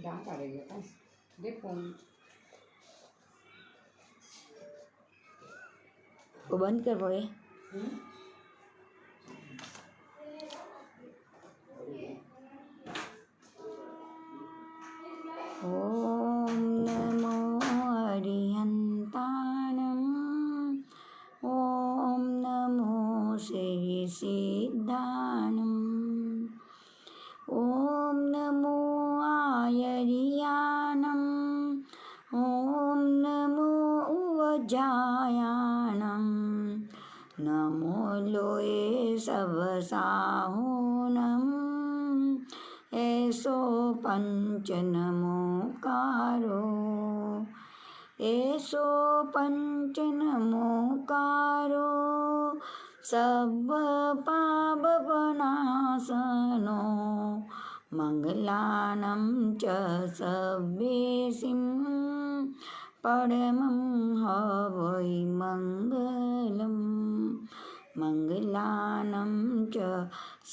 डांट आ रही है का देखो वो बंद कर बोले। ओम नमो अरिहंताणं ओम नमो श्री सिद्धाणं ओम नमो आयर्याणं ओम नमो उवजायाणं नमो लोये सवसाहुनं ऐसो पंच नमोकारो ऐसो पंच नमोकारो सब पापनाशनो मंगलानं च सव्येसिं परमं हवै मंगलम् मंगलानं च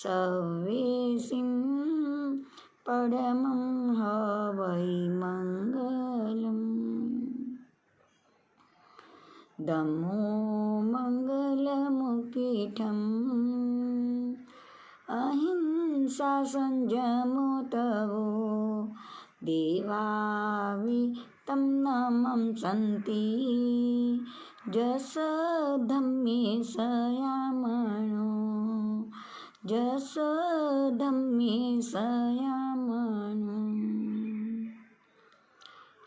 सव्येसिं परमं हवै मंगलम् दमो मंगलमुपीठम् अहिंसा संयमो तवो देवावितं नमं सन्ति जस धम्मे संयमनो जस धम्मे संयमनो।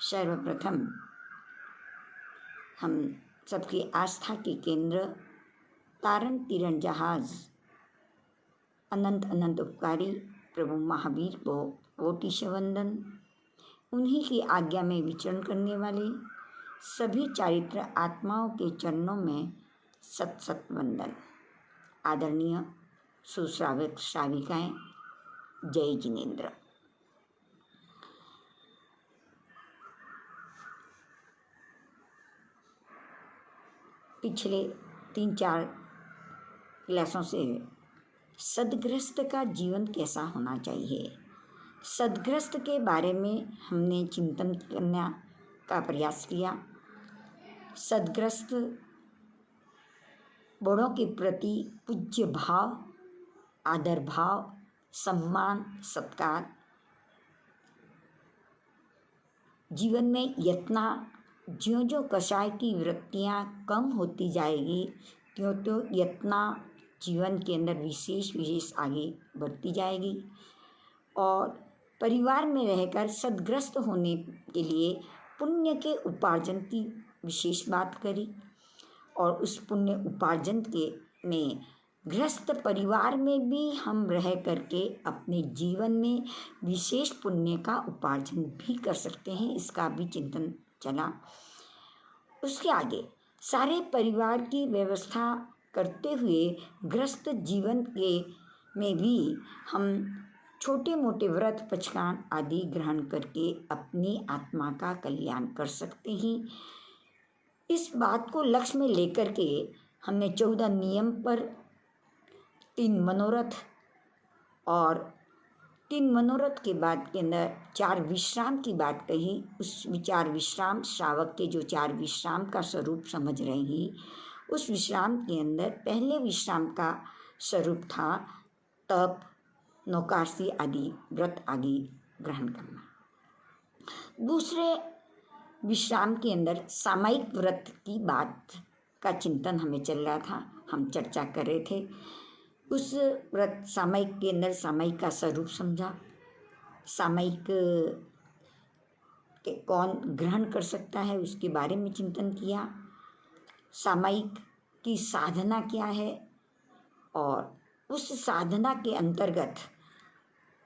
सर्वप्रथम हम सबकी आस्था के केंद्र तारण तीरण जहाज अनंत अनंत उपकारी प्रभु महावीर को कोटि वंदन। उन्हीं की आज्ञा में विचरण करने वाले सभी चारित्र आत्माओं के चरणों में सत सत वंदन। आदरणीय सुश्रावक श्राविकाएं, जय जिनेन्द्र। पिछले 3-4 क्लासों से सदग्रस्त का जीवन कैसा होना चाहिए, सदग्रस्त के बारे में हमने चिंतन करने का प्रयास किया। सदग्रस्त बड़ों के प्रति पूज्य भाव, आदर भाव, सम्मान, सत्कार, जीवन में यत्ना ज्यों ज्यों कषाय की वृत्तियाँ कम होती जाएगी त्यों त्यों यत्ना जीवन के अंदर विशेष आगे बढ़ती जाएगी। और परिवार में रहकर सदग्रस्त होने के लिए पुण्य के उपार्जन की विशेष बात करी। और उस पुण्य उपार्जन के में गृहस्थ परिवार में भी हम रह करके अपने जीवन में विशेष पुण्य का उपार्जन भी कर सकते हैं, इसका भी चिंतन चला। उसके आगे सारे परिवार की व्यवस्था करते हुए गृहस्थ जीवन के में भी हम छोटे मोटे व्रत पचकान आदि ग्रहण करके अपनी आत्मा का कल्याण कर सकते हैं। इस बात को लक्ष्य में लेकर के हमने 14 नियम पर 3 मनोरथ और 3 मनोरथ के बाद के अंदर 4 विश्राम की बात कही। उस 4 विश्राम श्रावक के जो 4 विश्राम का स्वरूप समझ रहे हैं, उस विश्राम के अंदर पहले विश्राम का स्वरूप था तप, नौकासी आदि व्रत आदि ग्रहण करना। दूसरे विश्राम के अंदर सामायिक व्रत की बात का चिंतन हमें चल रहा था, हम चर्चा कर रहे थे। उस व्रत सामायिक के अंदर सामायिक का स्वरूप समझा, सामायिक के कौन ग्रहण कर सकता है उसके बारे में चिंतन किया, सामायिक की साधना क्या है और उस साधना के अंतर्गत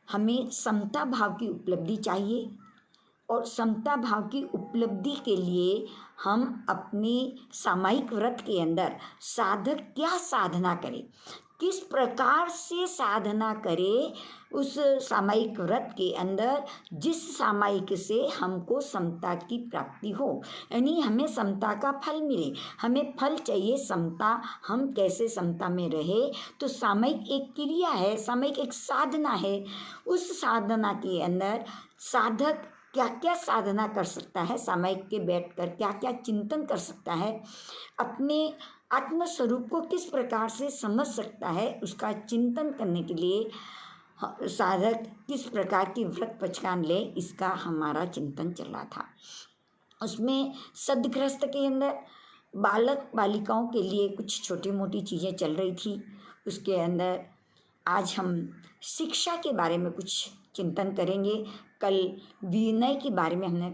हमें समता भाव की उपलब्धि चाहिए। और समता भाव की उपलब्धि के लिए हम अपने सामायिक व्रत के अंदर साधक क्या साधना करें किस प्रकार से साधना करे उस सामायिक व्रत के अंदर, जिस सामायिक से हमको समता की प्राप्ति हो, यानी हमें समता का फल मिले। हमें फल चाहिए समता, हम कैसे समता में रहे। तो सामायिक एक क्रिया है, सामायिक एक साधना है। उस साधना के अंदर साधक क्या क्या साधना कर सकता है, सामायिक के बैठकर क्या क्या चिंतन कर सकता है, अपने आत्मस्वरूप को किस प्रकार से समझ सकता है, उसका चिंतन करने के लिए साधक किस प्रकार की व्रत पहचान ले, इसका हमारा चिंतन चल रहा था। उसमें सदगृहस्थ के अंदर बालक बालिकाओं के लिए कुछ छोटी मोटी चीज़ें चल रही थी। उसके अंदर आज हम शिक्षा के बारे में कुछ चिंतन करेंगे। कल विनय के बारे में हमने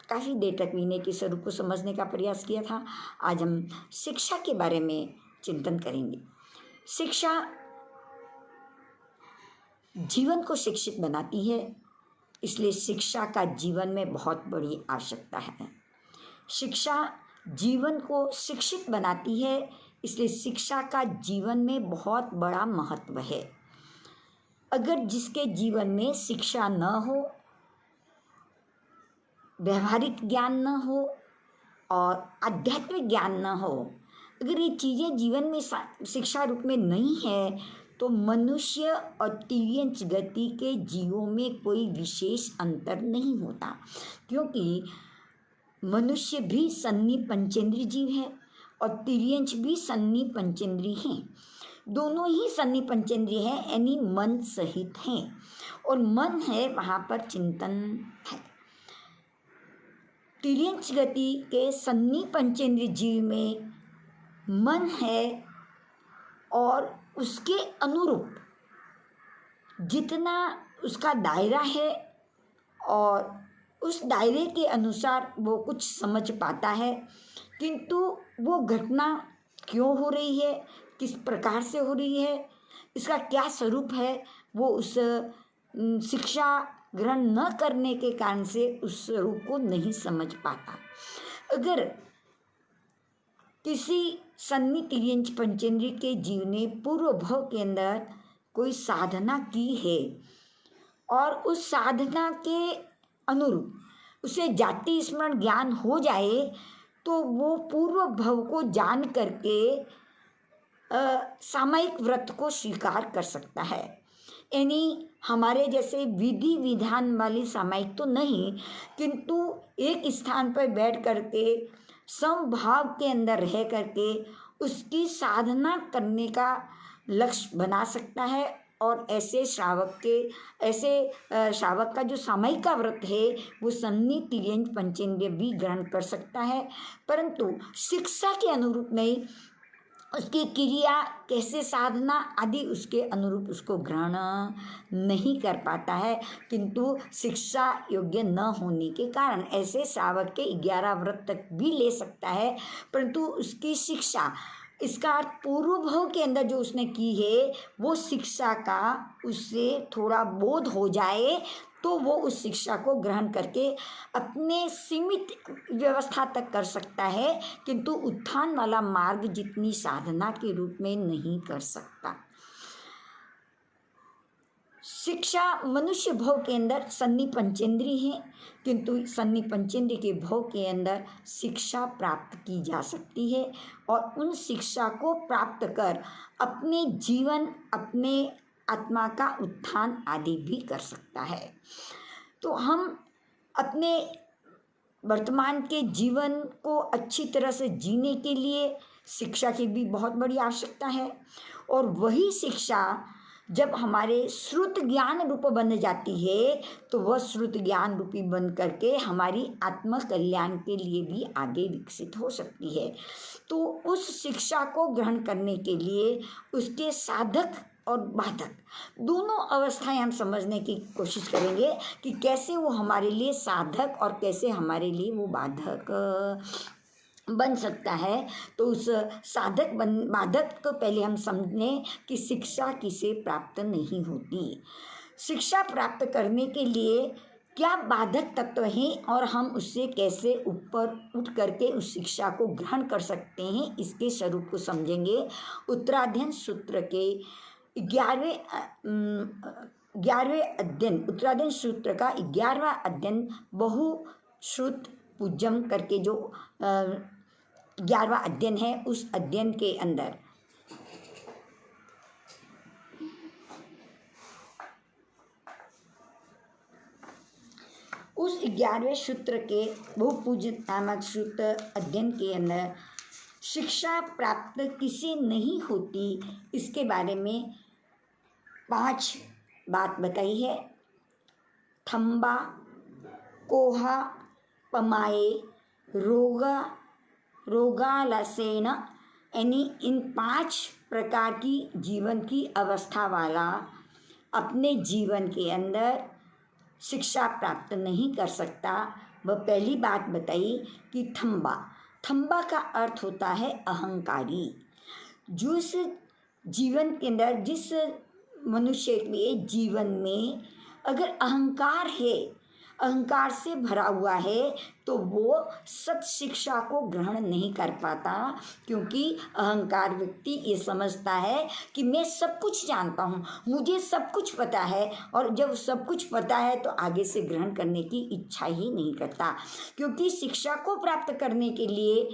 काफ़ी देर तक विनय के स्वरूप को समझने का प्रयास किया था। आज हम शिक्षा के बारे में चिंतन करेंगे। शिक्षा जीवन को शिक्षित बनाती है, इसलिए शिक्षा का जीवन में बहुत बड़ी आवश्यकता है। शिक्षा जीवन को शिक्षित बनाती है, इसलिए शिक्षा का जीवन में बहुत बड़ा महत्व है। अगर जिसके जीवन में शिक्षा न हो, व्यवहारिक ज्ञान न हो और आध्यात्मिक ज्ञान न हो, अगर ये चीज़ें जीवन में शिक्षा रूप में नहीं है, तो मनुष्य और तिर्यंच गति के जीवों में कोई विशेष अंतर नहीं होता। क्योंकि मनुष्य भी सन्नी पंचेंद्रीय जीव है और तिर्यंच भी सन्नी पंचेंद्रीय हैं। दोनों ही सन्नी पंचेंद्रीय हैं, यानी मन सहित हैं, और मन है वहाँ पर चिंतन है। तिर्यंच गति के सन्नी पंचेंद्रीय जीव में मन है और उसके अनुरूप जितना उसका दायरा है और उस दायरे के अनुसार वो कुछ समझ पाता है, किंतु वो घटना क्यों हो रही है, किस प्रकार से हो रही है, इसका क्या स्वरूप है, वो उस शिक्षा ग्रहण न करने के कारण से उस स्वरूप को नहीं समझ पाता। अगर किसी सन्नी तिर्यंच पंचेंद्रिय के जीव ने पूर्व भव के अंदर कोई साधना की है और उस साधना के अनुरूप उसे जाति स्मरण ज्ञान हो जाए, तो वो पूर्व भव को जान करके सामायिक व्रत को स्वीकार कर सकता है। यानी हमारे जैसे विधि विधान वाली सामायिक तो नहीं, किंतु एक स्थान पर बैठ करके समभाव के अंदर रह करके उसकी साधना करने का लक्ष्य बना सकता है। और ऐसे श्रावक का जो सामायिक का व्रत है वो सन्नी तिर्यंच पंचेंद्रिय भी ग्रहण कर सकता है, परंतु शिक्षा के अनुरूप नहीं। उसकी क्रिया कैसे साधना आदि उसके अनुरूप उसको ग्रहण नहीं कर पाता है, किंतु शिक्षा योग्य न होने के कारण ऐसे श्रावक के 11 व्रत तक भी ले सकता है, परंतु उसकी शिक्षा, इसका अर्थ पूर्व भव के अंदर जो उसने की है वो शिक्षा का उससे थोड़ा बोध हो जाए तो वो उस शिक्षा को ग्रहण करके अपने सीमित व्यवस्था तक कर सकता है, किंतु उत्थान वाला मार्ग जितनी साधना के रूप में नहीं कर सकता। शिक्षा मनुष्य भव के अंदर सन्नी पंचेंद्रिय है, किंतु सन्नी पंचेंद्रिय के भव के अंदर शिक्षा प्राप्त की जा सकती है और उन शिक्षा को प्राप्त कर अपने जीवन, अपने आत्मा का उत्थान आदि भी कर सकता है। तो हम अपने वर्तमान के जीवन को अच्छी तरह से जीने के लिए शिक्षा की भी बहुत बड़ी आवश्यकता है, और वही शिक्षा जब हमारे श्रुत ज्ञान रूप बन जाती है तो वह श्रुत ज्ञान रूपी बन करके हमारी आत्म कल्याण के लिए भी आगे विकसित हो सकती है। तो उस शिक्षा को ग्रहण करने के लिए उसके साधक और बाधक दोनों अवस्थाएं हम समझने की कोशिश करेंगे कि कैसे वो हमारे लिए साधक और कैसे हमारे लिए वो बाधक बन सकता है। तो उस बाधक को पहले हम समझें कि शिक्षा किसे प्राप्त नहीं होती। शिक्षा प्राप्त करने के लिए क्या बाधक तत्व हैं और हम उससे कैसे ऊपर उठ करके उस शिक्षा को ग्रहण कर सकते हैं, इसके स्वरूप को समझेंगे। उत्तराध्ययन सूत्र के 11वें अध्ययन, उत्तराध्ययन सूत्र का 11वां अध्ययन बहुश्रुत पूज्यम करके जो 11वां अध्ययन है, उस अध्ययन के अंदर उस 11वें सूत्र के बहुपूज्य नामक सूत्र अध्ययन के अंदर शिक्षा प्राप्त किसे नहीं होती, इसके बारे में 5 बात बताई है। थंबा, कोहा, पमाए, रोगालसेन, यानी इन 5 प्रकार की जीवन की अवस्था वाला अपने जीवन के अंदर शिक्षा प्राप्त नहीं कर सकता। वह पहली बात बताई कि थंबा का अर्थ होता है अहंकारी। जिस जीवन के अंदर, जिस मनुष्य के जीवन में अगर अहंकार है, अहंकार से भरा हुआ है, तो वो सत शिक्षा को ग्रहण नहीं कर पाता, क्योंकि अहंकार व्यक्ति ये समझता है कि मैं सब कुछ जानता हूँ, मुझे सब कुछ पता है, और जब सब कुछ पता है तो आगे से ग्रहण करने की इच्छा ही नहीं करता। क्योंकि शिक्षा को प्राप्त करने के लिए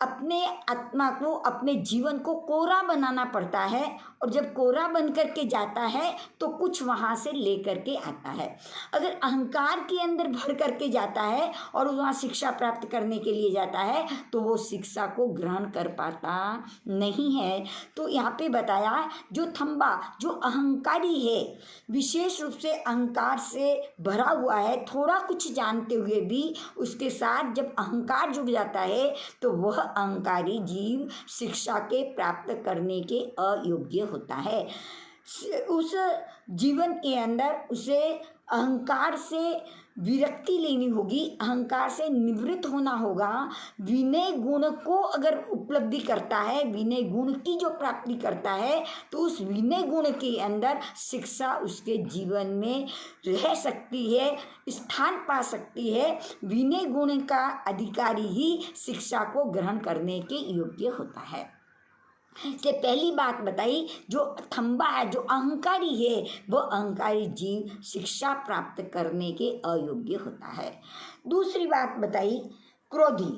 अपने आत्मा को, अपने जीवन को कोरा बनाना पड़ता है, और जब कोरा बन करके जाता है तो कुछ वहाँ से ले करके आता है। अगर अहंकार के अंदर भर करके जाता है और वहाँ शिक्षा प्राप्त करने के लिए जाता है, तो वो शिक्षा को ग्रहण कर पाता नहीं है। तो यहाँ पे बताया, जो थंबा, जो अहंकारी है, विशेष रूप से अहंकार से भरा हुआ है, थोड़ा कुछ जानते हुए भी उसके साथ जब अहंकार जुड़ जाता है, तो वह अहंकारी जीव शिक्षा के प्राप्त करने के अयोग्य होता है। उस जीवन के अंदर उसे अहंकार से विरक्ति लेनी होगी, अहंकार से निवृत्त होना होगा। विनय गुण को अगर उपलब्धि करता है, विनय गुण की जो प्राप्ति करता है, तो उस विनय गुण के अंदर शिक्षा उसके जीवन में रह सकती है, स्थान पा सकती है। विनय गुण का अधिकारी ही शिक्षा को ग्रहण करने के योग्य होता है। से पहली बात बताई, जो थंबा है, जो अहंकारी है, वह अहंकारी जीव शिक्षा प्राप्त करने के अयोग्य होता है। दूसरी बात बताई, क्रोधी।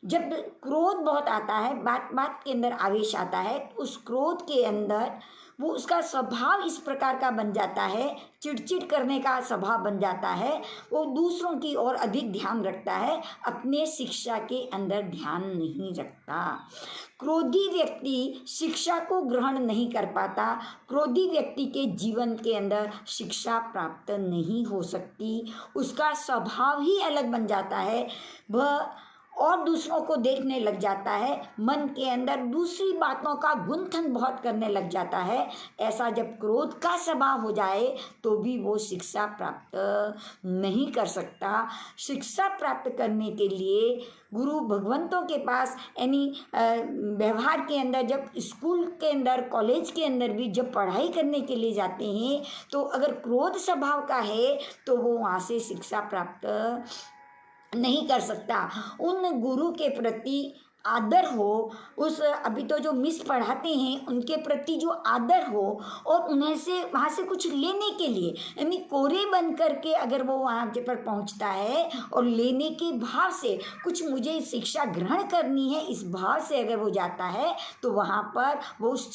जब क्रोध बहुत आता है, बात बात के अंदर आवेश आता है, उस क्रोध के अंदर वो उसका स्वभाव इस प्रकार का बन जाता है, चिड़चिड़ करने का स्वभाव बन जाता है, वो दूसरों की ओर अधिक ध्यान रखता है, अपने शिक्षा के अंदर ध्यान नहीं रखता। क्रोधी व्यक्ति शिक्षा को ग्रहण नहीं कर पाता। क्रोधी व्यक्ति के जीवन के अंदर शिक्षा प्राप्त नहीं हो सकती, उसका स्वभाव ही अलग बन जाता है। वह और दूसरों को देखने लग जाता है, मन के अंदर दूसरी बातों का गुंथन बहुत करने लग जाता है। ऐसा जब क्रोध का स्वभाव हो जाए तो भी वो शिक्षा प्राप्त नहीं कर सकता। शिक्षा प्राप्त करने के लिए गुरु भगवंतों के पास, यानी व्यवहार के अंदर, जब स्कूल के अंदर, कॉलेज के अंदर भी जब पढ़ाई करने के लिए जाते हैं, तो अगर क्रोध स्वभाव का है तो वो वहाँ से शिक्षा प्राप्त नहीं कर सकता। उन गुरु के प्रति आदर हो, उस अभी तो जो मिस पढ़ाते हैं उनके प्रति जो आदर हो, और उन्हें से वहाँ से कुछ लेने के लिए, यानी कोरे बन करके अगर वो वहाँ पर पहुँचता है और लेने के भाव से, कुछ मुझे शिक्षा ग्रहण करनी है, इस भाव से अगर वो जाता है, तो वहाँ पर वो उस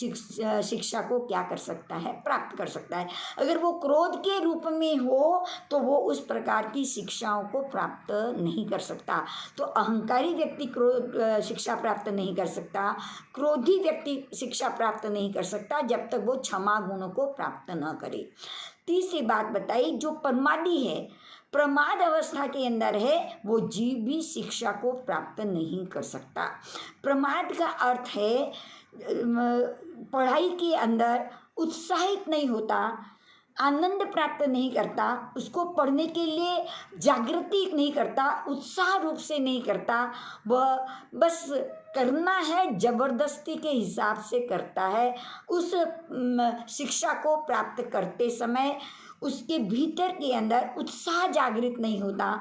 शिक्षा को क्या कर सकता है, प्राप्त कर सकता है। अगर वो क्रोध के रूप में हो तो वो उस प्रकार की शिक्षाओं को प्राप्त नहीं कर सकता। तो अहंकारी व्यक्ति क्रोध शिक्षा प्राप्त नहीं कर सकता, क्रोधी व्यक्ति शिक्षा प्राप्त नहीं कर सकता जब तक वो क्षमा गुण को प्राप्त न करे। तीसरी बात बताई, जो प्रमादी है, प्रमाद अवस्था के अंदर है, वो जीव भी शिक्षा को प्राप्त नहीं कर सकता। प्रमाद का अर्थ है पढ़ाई के अंदर उत्साहित नहीं होता, आनंद प्राप्त नहीं करता, उसको पढ़ने के लिए जागृति नहीं करता, उत्साह रूप से नहीं करता, वह बस करना है जबरदस्ती के हिसाब से करता है। उस शिक्षा को प्राप्त करते समय उसके भीतर के अंदर उत्साह जागृत नहीं होता,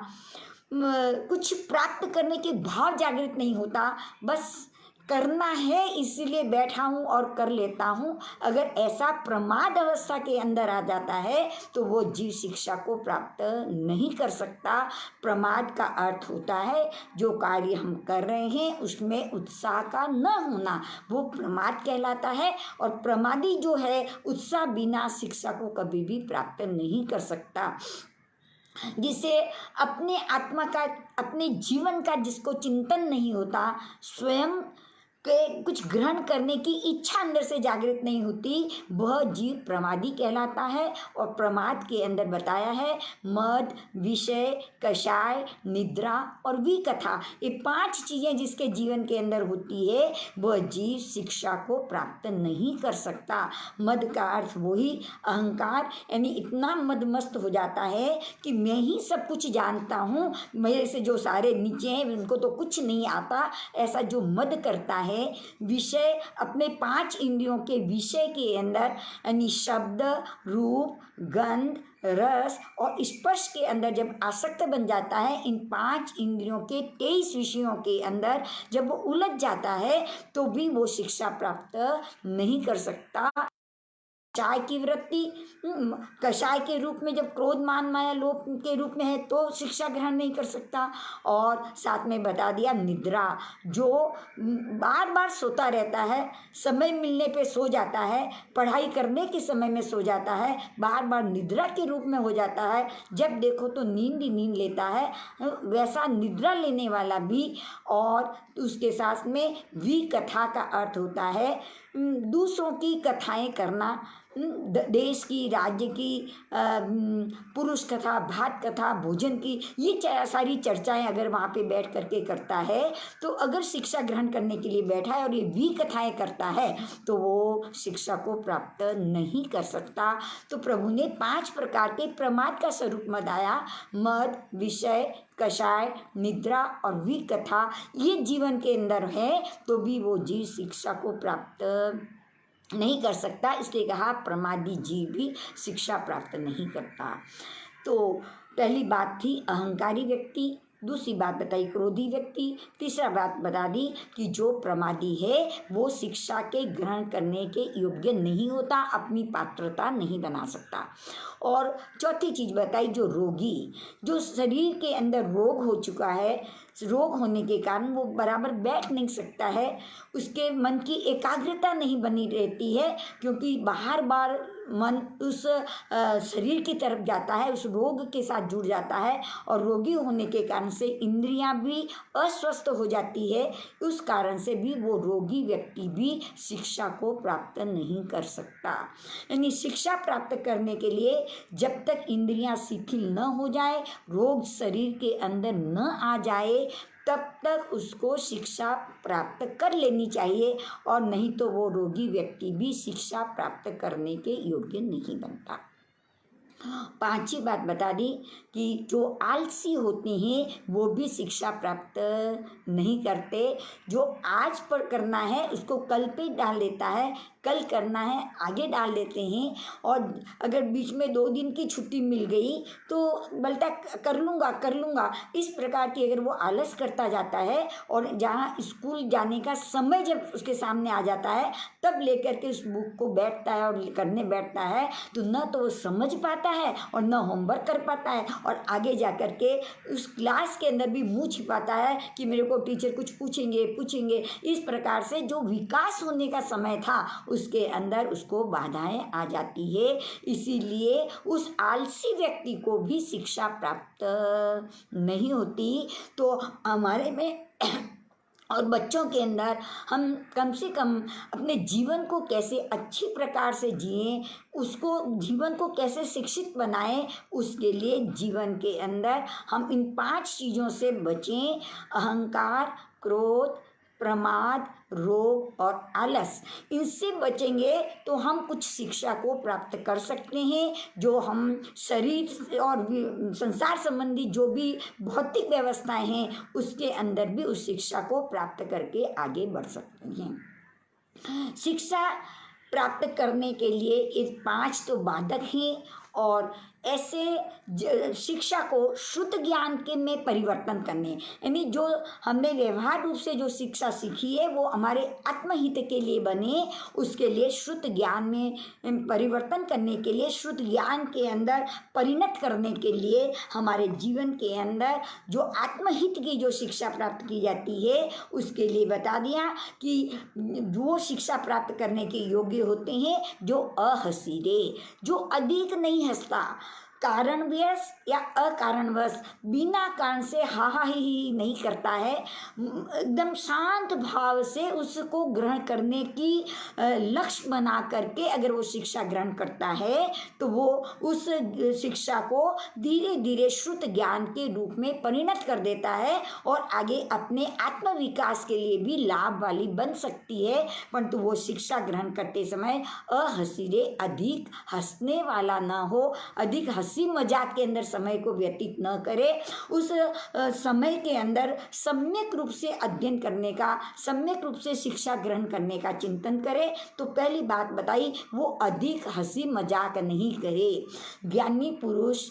कुछ प्राप्त करने के भाव जागृत नहीं होता, बस करना है इसलिए बैठा हूँ और कर लेता हूँ। अगर ऐसा प्रमाद अवस्था के अंदर आ जाता है तो वो जीव शिक्षा को प्राप्त नहीं कर सकता। प्रमाद का अर्थ होता है जो कार्य हम कर रहे हैं उसमें उत्साह का न होना, वो प्रमाद कहलाता है। और प्रमादी जो है उत्साह बिना शिक्षा को कभी भी प्राप्त नहीं कर सकता। जिसे अपने आत्मा का, अपने जीवन का जिसको चिंतन नहीं होता, स्वयं के कुछ ग्रहण करने की इच्छा अंदर से जागृत नहीं होती, वह जीव प्रमादी कहलाता है। और प्रमाद के अंदर बताया है मद, विषय, कषाय, निद्रा और विकथा, ये 5 चीज़ें जिसके जीवन के अंदर होती है वह जीव शिक्षा को प्राप्त नहीं कर सकता। मद का अर्थ वही अहंकार, यानी इतना मदमस्त हो जाता है कि मैं ही सब कुछ जानता हूँ, मेरे से जो सारे नीचे हैं उनको तो कुछ नहीं आता, ऐसा जो मद करता है। विषय, अपने 5 इंद्रियों के विषय के अंदर यानी शब्द, रूप, गंध, रस और स्पर्श के अंदर जब आसक्त बन जाता है, इन 5 इंद्रियों के 23 विषयों के अंदर जब वो उलझ जाता है तो भी वो शिक्षा प्राप्त नहीं कर सकता। कषाय की वृत्ति, कषाय के रूप में जब क्रोध मान माया लोभ के रूप में है तो शिक्षा ग्रहण नहीं कर सकता। और साथ में बता दिया निद्रा, जो बार बार सोता रहता है, समय मिलने पे सो जाता है, पढ़ाई करने के समय में सो जाता है, बार बार निद्रा के रूप में हो जाता है, जब देखो तो नींद ही नींद लेता है, वैसा निद्रा लेने वाला भी। और उसके साथ में विकथा का अर्थ होता है दूसरों की कथाएं करना, देश की, राज्य की, पुरुष कथा, भात कथा, भोजन की, ये सारी चर्चाएं अगर वहाँ पे बैठ करके करता है तो अगर शिक्षा ग्रहण करने के लिए बैठा है और ये भी कथाएं करता है तो वो शिक्षा को प्राप्त नहीं कर सकता। तो प्रभु ने 5 प्रकार के प्रमाद का स्वरूप बताया, मद, विषय, कषाय, निद्रा और विकथा, ये जीवन के अंदर है तो भी वो जीव शिक्षा को प्राप्त नहीं कर सकता। इसलिए कहा प्रमादी जीव भी शिक्षा प्राप्त नहीं करता। तो पहली बात थी अहंकारी व्यक्ति, दूसरी बात बताई क्रोधी व्यक्ति, तीसरा बात बता दी कि जो प्रमादी है वो शिक्षा के ग्रहण करने के योग्य नहीं होता, अपनी पात्रता नहीं बना सकता। और चौथी चीज़ बताई जो रोगी, जो शरीर के अंदर रोग हो चुका है, रोग होने के कारण वो बराबर बैठ नहीं सकता है, उसके मन की एकाग्रता नहीं बनी रहती है, क्योंकि बार बार मन उस शरीर की तरफ जाता है, उस रोग के साथ जुड़ जाता है और रोगी होने के कारण से इंद्रियां भी अस्वस्थ हो जाती है। उस कारण से भी वो रोगी व्यक्ति भी शिक्षा को प्राप्त नहीं कर सकता। यानी शिक्षा प्राप्त करने के लिए जब तक इंद्रियां शिथिल न हो जाए, रोग शरीर के अंदर न आ जाए, तब तक उसको शिक्षा प्राप्त कर लेनी चाहिए, और नहीं तो वो रोगी व्यक्ति भी शिक्षा प्राप्त करने के योग्य नहीं बनता। 5वीं बात बता दी कि जो आलसी होते हैं वो भी शिक्षा प्राप्त नहीं करते। जो आज पर करना है उसको कल पे डाल देता है, कल करना है आगे डाल देते हैं, और अगर बीच में 2 दिन की छुट्टी मिल गई तो बोलता कर लूँगा, इस प्रकार की अगर वो आलस करता जाता है और जहाँ स्कूल जाने का समय जब उसके सामने आ जाता है तब लेकर के उस बुक को बैठता है और करने बैठता है, तो न तो वो समझ पाता है और न होमवर्क कर पाता है, और आगे जा कर के उस क्लास के अंदर भी मुँह छिपाता है कि मेरे को टीचर कुछ पूछेंगे। इस प्रकार से जो विकास होने का समय था उसके अंदर उसको बाधाएं आ जाती है। इसीलिए उस आलसी व्यक्ति को भी शिक्षा प्राप्त नहीं होती। तो हमारे में और बच्चों के अंदर हम कम से कम अपने जीवन को कैसे अच्छी प्रकार से जिएं, उसको जीवन को कैसे शिक्षित बनाएं, उसके लिए जीवन के अंदर हम इन 5 चीज़ों से बचें। अहंकार, क्रोध, प्रमाद, रोग और आलस, इनसे बचेंगे तो हम कुछ शिक्षा को प्राप्त कर सकते हैं। जो हम शरीर और संसार संबंधी जो भी भौतिक व्यवस्थाएं हैं उसके अंदर भी उस शिक्षा को प्राप्त करके आगे बढ़ सकते हैं। शिक्षा प्राप्त करने के लिए ये 5 तो बाधक हैं और ऐसे शिक्षा को शुद्ध ज्ञान के में परिवर्तन करने, यानी जो हमने व्यवहार रूप से जो शिक्षा सीखी है वो हमारे आत्महित के लिए बने, उसके लिए शुद्ध ज्ञान में परिवर्तन करने के लिए, शुद्ध ज्ञान के अंदर परिणत करने के लिए हमारे जीवन के अंदर जो आत्महित की जो शिक्षा प्राप्त की जाती है उसके लिए बता दिया कि वो शिक्षा प्राप्त करने के योग्य होते हैं जो अहसीरे, जो अधिक नहीं हंसता, कारणवश या अकारणवश बिना कारण से हा हा ही नहीं करता है, एकदम शांत भाव से उसको ग्रहण करने की लक्ष्य बना करके अगर वो शिक्षा ग्रहण करता है तो वो उस शिक्षा को धीरे धीरे शुद्ध ज्ञान के रूप में परिणत कर देता है और आगे अपने आत्मविकास के लिए भी लाभ वाली बन सकती है। परंतु वो शिक्षा ग्रहण करते समय अहसीरे, अधिक हंसने वाला न हो, अधिक हंसी मजाक के अंदर समय को व्यतीत न करे, उस समय के अंदर सम्यक रूप से अध्ययन करने का, सम्यक रूप से शिक्षा ग्रहण करने का चिंतन करे। तो पहली बात बताई वो अधिक हंसी मजाक नहीं करे। ज्ञानी पुरुष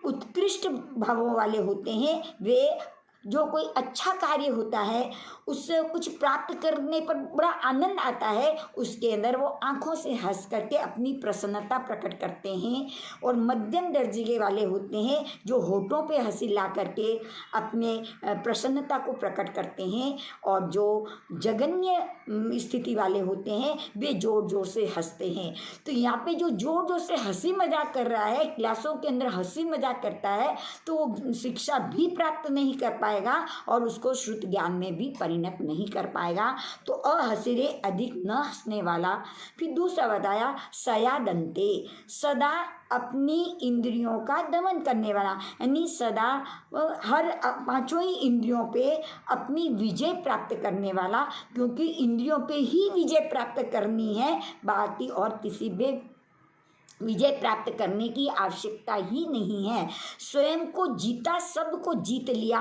उत्कृष्ट भावों वाले होते हैं, वे जो कोई अच्छा कार्य होता है उससे कुछ प्राप्त करने पर बड़ा आनंद आता है, उसके अंदर वो आंखों से हंस करके अपनी प्रसन्नता प्रकट करते हैं। और मध्यम दर्जे के वाले होते हैं जो होठों पे हंसी ला करके अपने प्रसन्नता को प्रकट करते हैं, और जो जघन्य स्थिति वाले होते हैं वे जोर जोर से हंसते हैं। तो यहाँ पे जो जोर जोर से हंसी मजाक कर रहा है, क्लासों के अंदर हंसी मजाक करता है, तो वो शिक्षा भी प्राप्त नहीं कर पाएगा और उसको शुद्ध ज्ञान में भी परिणत नहीं कर पाएगा। तो अहसिरे, अधिक न हंसने वाला। फिर दूसरा बताया सयादंते, सदा अपनी इंद्रियों का दमन करने वाला, यानी सदा हर पांचों ही इंद्रियों पे अपनी विजय प्राप्त करने वाला, क्योंकि इंद्रियों पे ही विजय प्राप्त करनी है, बाकी और किसी भी विजय प्राप्त करने की आवश्यकता ही नहीं है। स्वयं को जीता, सबको जीत लिया,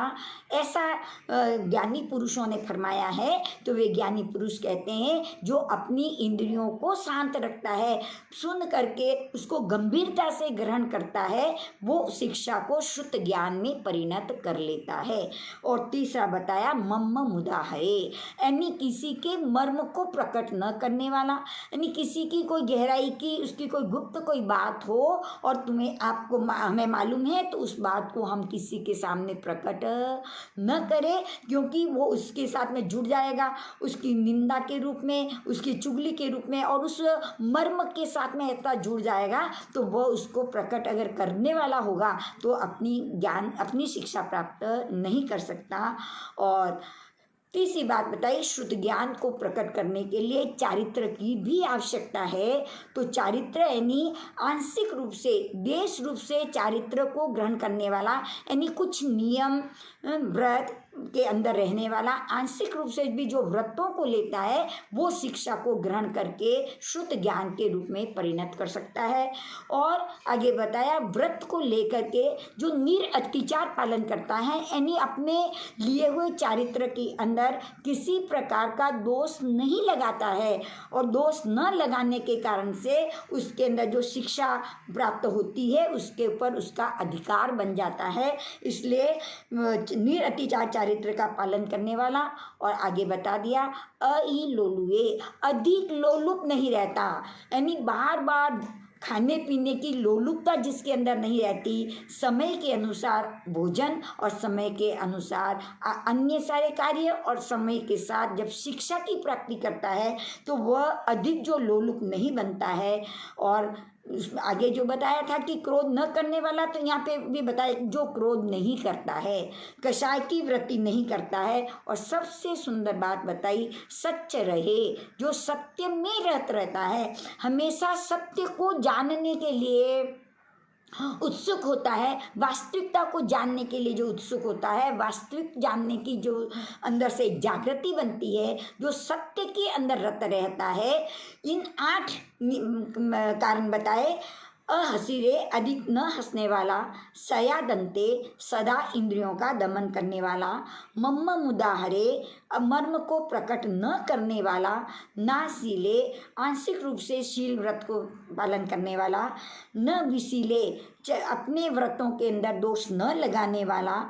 ऐसा ज्ञानी पुरुषों ने फरमाया है। तो वे ज्ञानी पुरुष कहते हैं जो अपनी इंद्रियों को शांत रखता है, सुन करके उसको गंभीरता से ग्रहण करता है, वो शिक्षा को शुद्ध ज्ञान में परिणत कर लेता है। और तीसरा बताया मम्म मुदा है, यानी किसी के मर्म को प्रकट न करने वाला, यानी किसी की कोई गहराई की, उसकी कोई गुप्त कोई बात हो और तुम्हें आपको हमें मालूम है तो उस बात को हम किसी के सामने प्रकट न करें, क्योंकि वो उसके साथ में जुड़ जाएगा, उसकी निंदा के रूप में, उसकी चुगली के रूप में, और उस मर्म के साथ में इतना जुड़ जाएगा तो वह उसको प्रकट अगर करने वाला होगा तो अपनी शिक्षा प्राप्त नहीं कर सकता। और तीसरी बात बताई, शुद्ध ज्ञान को प्रकट करने के लिए चारित्र की भी आवश्यकता है। तो चारित्र यानी आंशिक रूप से, देश रूप से चारित्र को ग्रहण करने वाला, यानी कुछ नियम व्रत के अंदर रहने वाला, आंशिक रूप से भी जो व्रतों को लेता है वो शिक्षा को ग्रहण करके शुद्ध ज्ञान के रूप में परिणत कर सकता है। और आगे बताया व्रत को लेकर के जो निरअत्याचार पालन करता है, यानी अपने लिए हुए चारित्र के अंदर किसी प्रकार का दोष नहीं लगाता है, और दोष न लगाने के कारण से उसके अंदर जो शिक्षा प्राप्त होती है उसके ऊपर उसका अधिकार बन जाता है। इसलिए निरअत्याचार चारित्र का पालन करने वाला। और आगे बता दिया लोलुए, अधिक लोलुप नहीं रहता, यानी बार बार खाने पीने की लोलुपता जिसके अंदर नहीं रहती, समय के अनुसार भोजन और समय के अनुसार अन्य सारे कार्य, और समय के साथ जब शिक्षा की प्राप्ति करता है तो वह अधिक जो लोलुप नहीं बनता है। और आगे जो बताया था कि क्रोध न करने वाला, तो यहाँ पे भी बताया जो क्रोध नहीं करता है, कषाय की वृत्ति नहीं करता है। और सबसे सुंदर बात बताई सच्च रहे, जो सत्य में रहता है, हमेशा सत्य को जानने के लिए उत्सुक होता है, वास्तविकता को जानने के लिए जो उत्सुक होता है, वास्तविक जानने की जो अंदर से जागृति बनती है, जो सत्य के अंदर रत रहता है। इन 8 कारण बताए, अहसिरे अधिक न हंसने वाला, सयादंते सदा इंद्रियों का दमन करने वाला, मम्म मुदाहरे मर्म को प्रकट न करने वाला, नासीले आंशिक रूप से शील व्रत को पालन करने वाला, न विशीले अपने व्रतों के अंदर दोष न लगाने वाला,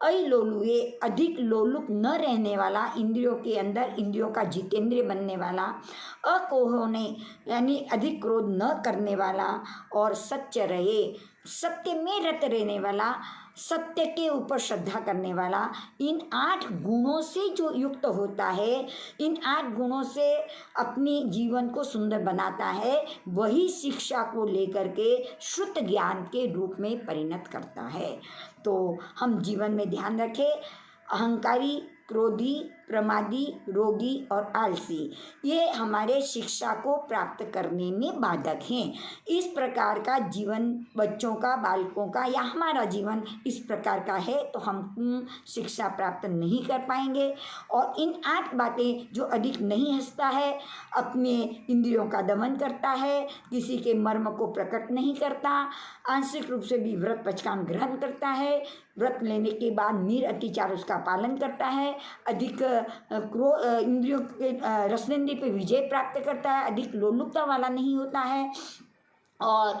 अलोलुए अधिक लोलुप न रहने वाला, इंद्रियों के अंदर इंद्रियों का जितेंद्रिय बनने वाला, अकोहोने यानी अधिक क्रोध न करने वाला, और सच्च रहे सत्य में रत रहने वाला, सत्य के ऊपर श्रद्धा करने वाला, इन 8 गुणों से जो युक्त होता है, इन 8 गुणों से अपनी जीवन को सुंदर बनाता है, वही शिक्षा को लेकर के शुद्ध ज्ञान के रूप में परिणत करता है। तो हम जीवन में ध्यान रखें, अहंकारी, क्रोधी, प्रमादी, रोगी और आलसी ये हमारे शिक्षा को प्राप्त करने में बाधक हैं। इस प्रकार का जीवन बच्चों का, बालकों का या हमारा जीवन इस प्रकार का है तो हम शिक्षा प्राप्त नहीं कर पाएंगे। और इन 8 बातें, जो अधिक नहीं हंसता है, अपने इंद्रियों का दमन करता है, किसी के मर्म को प्रकट नहीं करता, आंशिक रूप से भी व्रत पचकान ग्रहण करता है, व्रत लेने के बाद निरअतिचार उसका पालन करता है, अधिक इंद्रियों के रसनेंद्रिय पे विजय प्राप्त करता है, अधिक लोलुपता वाला नहीं होता है, और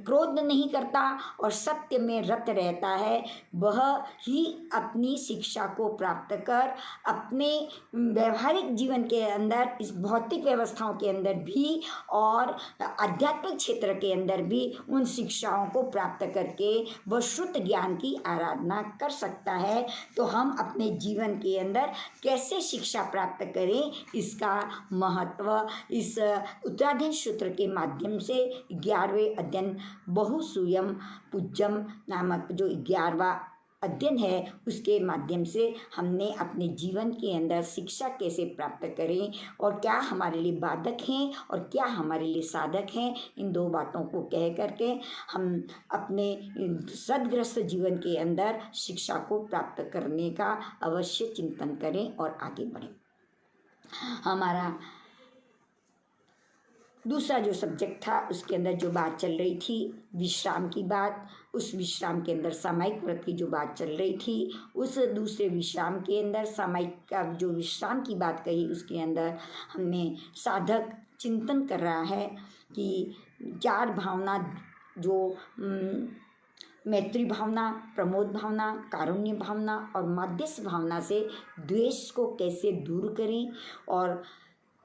क्रोध नहीं करता और सत्य में रत रहता है, वह ही अपनी शिक्षा को प्राप्त कर अपने व्यवहारिक जीवन के अंदर, इस भौतिक व्यवस्थाओं के अंदर भी और आध्यात्मिक क्षेत्र के अंदर भी उन शिक्षाओं को प्राप्त करके वह शुद्ध ज्ञान की आराधना कर सकता है। तो हम अपने जीवन के अंदर कैसे शिक्षा प्राप्त करें, इसका महत्व इस उत्तराधीन सूत्र के माध्यम से 11वें अध्ययन बहुसूयम पूज्यम नामक जो 11वां अध्ययन है उसके माध्यम से हमने अपने जीवन के अंदर शिक्षा कैसे प्राप्त करें और क्या हमारे लिए बाधक हैं और क्या हमारे लिए साधक हैं, इन 2 बातों को कह करके हम अपने सद्ग्रस्त जीवन के अंदर शिक्षा को प्राप्त करने का अवश्य चिंतन करें और आगे बढ़ें। हमारा दूसरा जो सब्जेक्ट था उसके अंदर जो बात चल रही थी विश्राम की बात, उस विश्राम के अंदर सामायिक व्रत की जो बात चल रही थी, उस दूसरे विश्राम के अंदर सामायिक का जो विश्राम की बात कही उसके अंदर हमने साधक चिंतन कर रहा है कि 4 भावना जो मैत्री भावना, प्रमोद भावना, कारुण्य भावना और माध्यस्थ भावना से द्वेष को कैसे दूर करें, और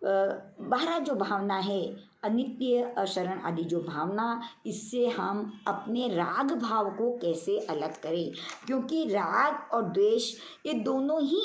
12 जो भावना है अनित्य, अशरण आदि जो भावना, इससे हम अपने राग भाव को कैसे अलग करें, क्योंकि राग और द्वेष ये दोनों ही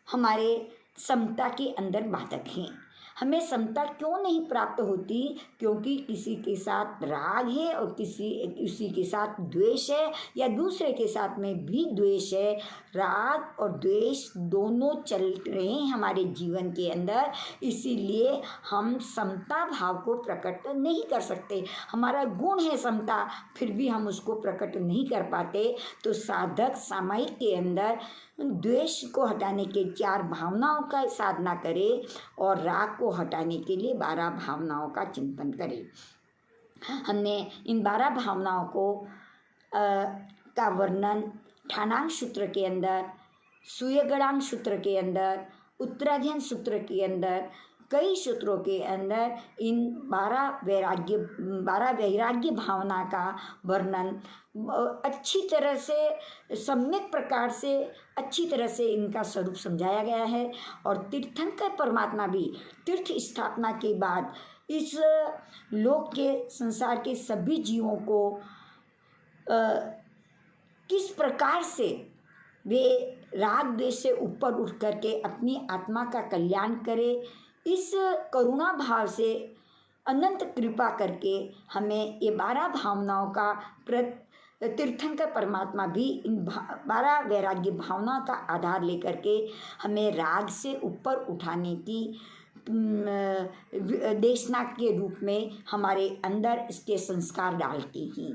हमारे समता के अंदर बाधक हैं। हमें समता क्यों नहीं प्राप्त होती, क्योंकि किसी के साथ राग है और किसी के साथ द्वेष है या दूसरे के साथ में भी द्वेष है। राग और द्वेष दोनों चल रहे हैं हमारे जीवन के अंदर, इसीलिए हम समता भाव को प्रकट नहीं कर सकते। हमारा गुण है समता, फिर भी हम उसको प्रकट नहीं कर पाते। तो साधक सामायिक के अंदर द्वेष को हटाने के 4 भावनाओं का साधना करे और राग को हटाने के लिए 12 भावनाओं का चिंतन करे। हमने इन 12 भावनाओं को का वर्णन ठाणांग सूत्र के अंदर, सूर्यगणांग सूत्र के अंदर, उत्तराध्ययन सूत्र के अंदर, कई सूत्रों के अंदर इन 12 वैराग्य भावना का वर्णन अच्छी तरह से, सम्यक प्रकार से, अच्छी तरह से इनका स्वरूप समझाया गया है। और तीर्थंकर परमात्मा भी तीर्थ स्थापना के बाद इस लोक के, संसार के सभी जीवों को किस प्रकार से वे राग द्वेष से ऊपर उठ करके अपनी आत्मा का कल्याण करे, इस करुणा भाव से अनंत कृपा करके हमें ये 12 भावनाओं का तीर्थंकर परमात्मा भी इन 12 वैराग्य भावनाओं का आधार लेकर के हमें राग से ऊपर उठाने की देशना के रूप में हमारे अंदर इसके संस्कार डालती हैं।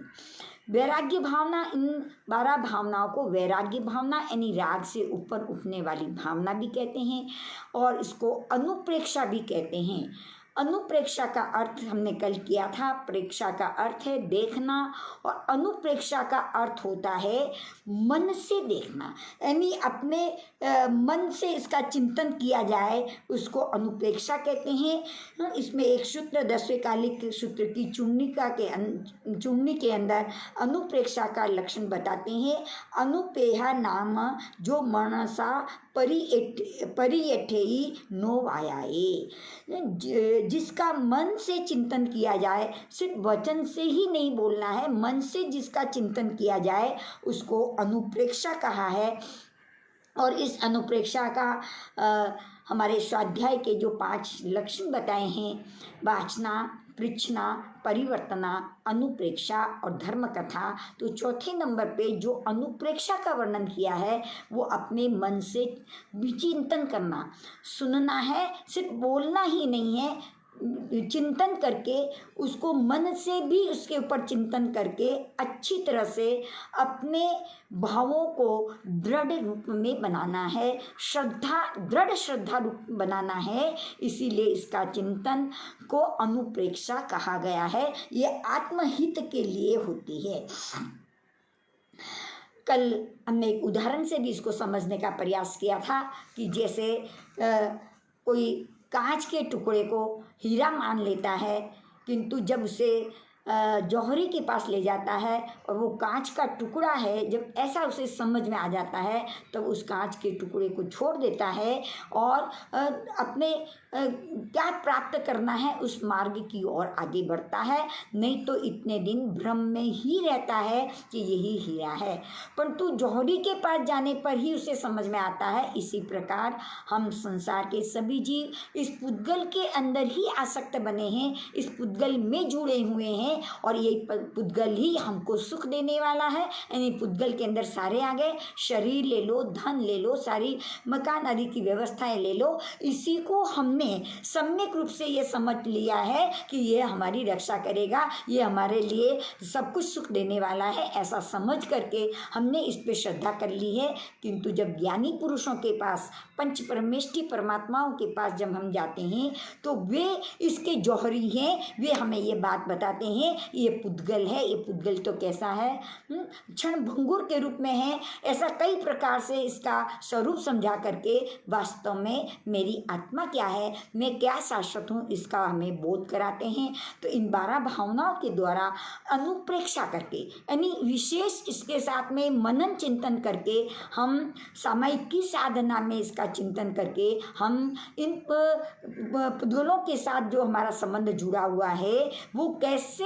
वैराग्य भावना, इन 12 भावनाओं को वैराग्य भावना यानी राग से ऊपर उठने वाली भावना भी कहते हैं और इसको अनुप्रेक्षा भी कहते हैं। अनुप्रेक्षा का अर्थ हमने कल किया था। प्रेक्षा का अर्थ है देखना और अनुप्रेक्षा का अर्थ होता है मन से देखना, यानी अपने मन से इसका चिंतन किया जाए, उसको अनुप्रेक्षा कहते हैं। इसमें एक सूत्र 10वें कालिक सूत्र की चूर्णी के अंदर अनुप्रेक्षा का लक्षण बताते हैं। अनुपेहा नाम जो मनसा परियठेई नो आयाए, जिसका मन से चिंतन किया जाए, सिर्फ वचन से ही नहीं बोलना है, मन से जिसका चिंतन किया जाए उसको अनुप्रेक्षा कहा है। और इस अनुप्रेक्षा का हमारे स्वाध्याय के जो 5 लक्षण बताए हैं, वाचना, पृच्छना, परिवर्तना, अनुप्रेक्षा और धर्म कथा, तो चौथे नंबर पे जो अनुप्रेक्षा का वर्णन किया है वो अपने मन से विचिंतन करना, सुनना है, सिर्फ बोलना ही नहीं है, चिंतन करके उसको मन से भी उसके ऊपर चिंतन करके अच्छी तरह से अपने भावों को दृढ़ रूप में बनाना है, दृढ़ श्रद्धा रूप बनाना है। इसीलिए इसका चिंतन को अनुप्रेक्षा कहा गया है। ये आत्महित के लिए होती है। कल हमने एक उदाहरण से भी इसको समझने का प्रयास किया था कि जैसे कोई कांच के टुकड़े को हीरा मान लेता है, किंतु जब उसे जौहरी के पास ले जाता है और वो कांच का टुकड़ा है, जब ऐसा उसे समझ में आ जाता है तब उस कांच के टुकड़े को छोड़ देता है और अपने क्या प्राप्त करना है उस मार्ग की ओर आगे बढ़ता है। नहीं तो इतने दिन भ्रम में ही रहता है कि यही हीरा है, परंतु जौहरी के पास जाने पर ही उसे समझ में आता है। इसी प्रकार हम संसार के सभी जीव इस पुद्गल के अंदर ही आसक्त बने हैं, इस पुद्गल में जुड़े हुए हैं और ये पुद्गल ही हमको सुख देने वाला है। यानी पुद्गल के अंदर सारे आ गए, शरीर ले लो, धन ले लो, सारी मकान आदि की व्यवस्थाएं ले लो, इसी को हमने सम्यक रूप से ये समझ लिया है कि ये हमारी रक्षा करेगा, ये हमारे लिए सब कुछ सुख देने वाला है, ऐसा समझ करके हमने इस पे श्रद्धा कर ली है। किंतु जब ज्ञानी पुरुषों के पास, पंच परमेष्ठी परमात्माओं के पास जब हम जाते हैं तो वे इसके जौहरी हैं, वे हमें ये बात बताते हैं ये पुद्गल है। ये पुद्गल तो कैसा है, क्षण भंगुर के रूप में है, ऐसा कई प्रकार से इसका स्वरूप समझा करके वास्तव में मेरी आत्मा क्या है, मैं क्या शाश्वत हूँ, इसका हमें बोध कराते हैं। तो इन 12 भावनाओं के द्वारा अनुप्रेक्षा करके, यानी विशेष इसके साथ में मनन चिंतन करके, हम सामायिकी साधना में इसका चिंतन करके हम इन पुद्गलों के साथ जो हमारा संबंध जुड़ा हुआ है वो कैसे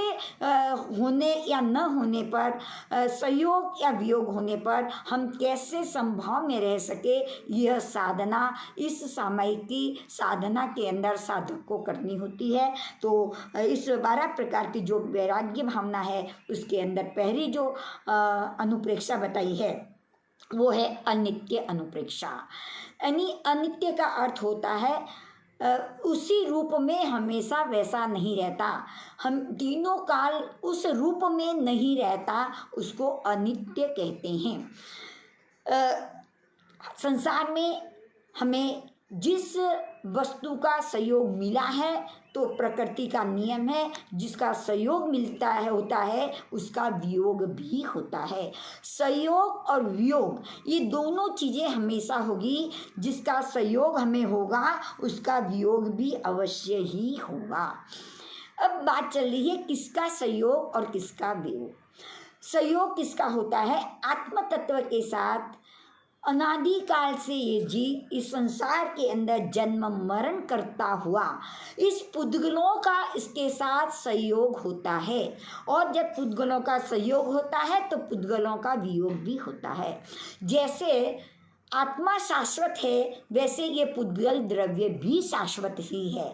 होने या न होने पर, संयोग या वियोग होने पर हम कैसे संभाव में रह सके, यह साधना इस सामायिकी साधना के अंदर साधक को करनी होती है। तो इस 12 प्रकार की जो वैराग्य भावना है उसके अंदर पहली जो अनुप्रेक्षा बताई है वो है अनित्य अनुप्रेक्षा। यानी अनित्य का अर्थ होता है उसी रूप में हमेशा वैसा नहीं रहता, हम तीनों काल उस रूप में नहीं रहता, उसको अनित्य कहते हैं। संसार में हमें जिस वस्तु का संयोग मिला है तो प्रकृति का नियम है, जिसका संयोग मिलता है होता है उसका वियोग भी होता है। संयोग और वियोग ये दोनों चीज़ें हमेशा होगी, जिसका संयोग हमें होगा उसका वियोग भी अवश्य ही होगा। अब बात चल रही है किसका संयोग और किसका वियोग। संयोग किसका होता है, आत्म तत्व के साथ अनादि काल से ये जीव इस संसार के अंदर जन्म मरण करता हुआ इस पुद्गलों का इसके साथ संयोग होता है, और जब पुद्गलों का संयोग होता है तो पुद्गलों का वियोग भी होता है। जैसे आत्मा शाश्वत है वैसे ये पुद्गल द्रव्य भी शाश्वत ही है।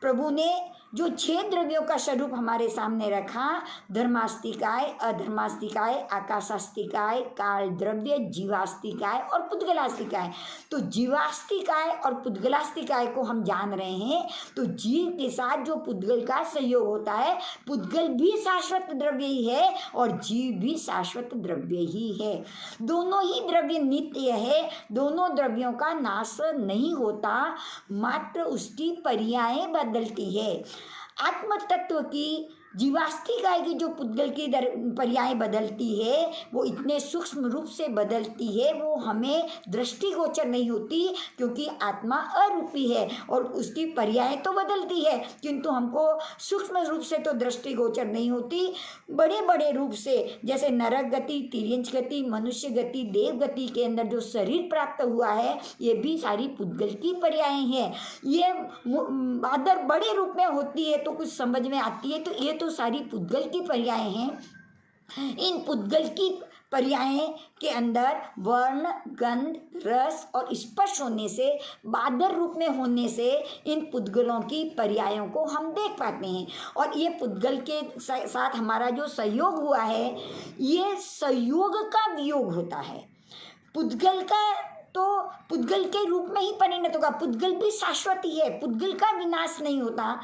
प्रभु ने जो 6 द्रव्यों का स्वरूप हमारे सामने रखा, धर्मास्तिकाय, अधर्मास्तिकाय, आकाशास्तिकाय, काल द्रव्य, जीवास्तिकाय और पुद्गलास्तिकाय। तो जीवास्तिकाय और पुद्गलास्तिकाय को हम जान रहे हैं। तो जीव के साथ जो पुद्गल का सहयोग होता है, पुद्गल भी शाश्वत द्रव्य ही है और जीव भी शाश्वत द्रव्य ही है। दोनों ही द्रव्य नित्य है, दोनों द्रव्यों का नाश नहीं होता, मात्र उसकी पर्यायें बदलती है। आत्म तत्व की जीवास्तिकाय की जो पुद्गल की पर्याय बदलती है, वो इतने सूक्ष्म रूप से बदलती है, वो हमें दृष्टिगोचर नहीं होती, क्योंकि आत्मा अरूपी है और उसकी पर्याय तो बदलती है, किंतु हमको सूक्ष्म रूप से तो दृष्टिगोचर नहीं होती। बड़े बड़े रूप से, जैसे नरक गति, तिर्यंच गति, मनुष्य गति, देव गति के अंदर जो शरीर प्राप्त हुआ है, ये भी सारी पुद्गल की पर्याय हैं। ये अदर बड़े रूप में होती है तो कुछ समझ में आती है, तो ये तो सारी पुद्गल की पर्याय हैं। इन पुद्गल की पर्याय के अंदर वर्ण, गंध, रस और स्पर्श होने से, बादर रूप में होने से इन पुद्गलों की पर्यायों को हम देख पाते हैं। और ये पुद्गल के साथ हमारा जो संयोग हुआ है, ये संयोग का वियोग होता है। पुद्गल का तो पुद्गल के रूप में ही परिणत होगा। पुद्गल भी शाश्वत ही है, पुद्गल का विनाश नहीं होता,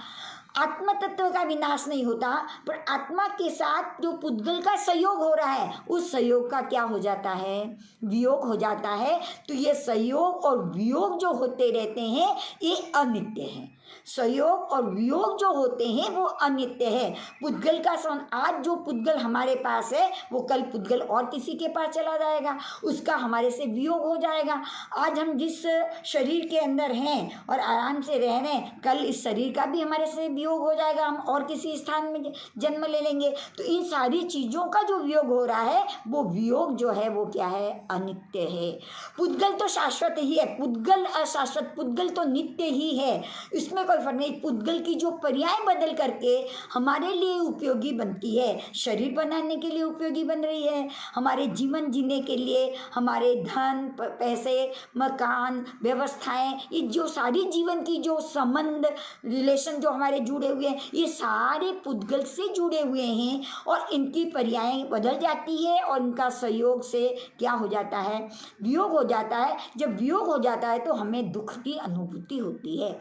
आत्म तत्व का विनाश नहीं होता, पर आत्मा के साथ जो पुद्गल का संयोग हो रहा है, उस संयोग का क्या हो जाता है, वियोग हो जाता है। तो ये संयोग और वियोग जो होते रहते हैं, ये अनित्य है। संयोग और वियोग जो होते हैं वो अनित्य है। पुद्गल का आज जो पुद्गल हमारे पास है, वो कल पुद्गल और किसी के पास चला जाएगा, उसका हमारे से वियोग हो जाएगा। आज हम जिस शरीर के अंदर हैं और आराम से रह रहे हैं, कल इस शरीर का भी हमारे से वियोग हो जाएगा, हम और किसी स्थान में जन्म ले लेंगे। तो इन सारी चीज़ों का जो वियोग हो रहा है, वो वियोग जो है वो क्या है, अनित्य है। पुद्गल तो शाश्वत ही है, पुद्गल अशाश्वत, पुद्गल तो नित्य ही है, इसमें कोई फर्क नहीं। पुद्गल की जो पर्याय बदल करके हमारे लिए उपयोगी बनती है, शरीर बनाने के लिए उपयोगी बन रही है, हमारे जीवन जीने के लिए, हमारे धन, पैसे, मकान, व्यवस्थाएं, ये जो सारी जीवन की जो संबंध, रिलेशन जो हमारे जुड़े हुए हैं, ये सारे पुद्गल से जुड़े हुए हैं और इनकी पर्याय बदल जाती है और इनका संयोग से क्या हो जाता है, वियोग हो जाता है। जब वियोग हो जाता है तो हमें दुख की अनुभूति होती है।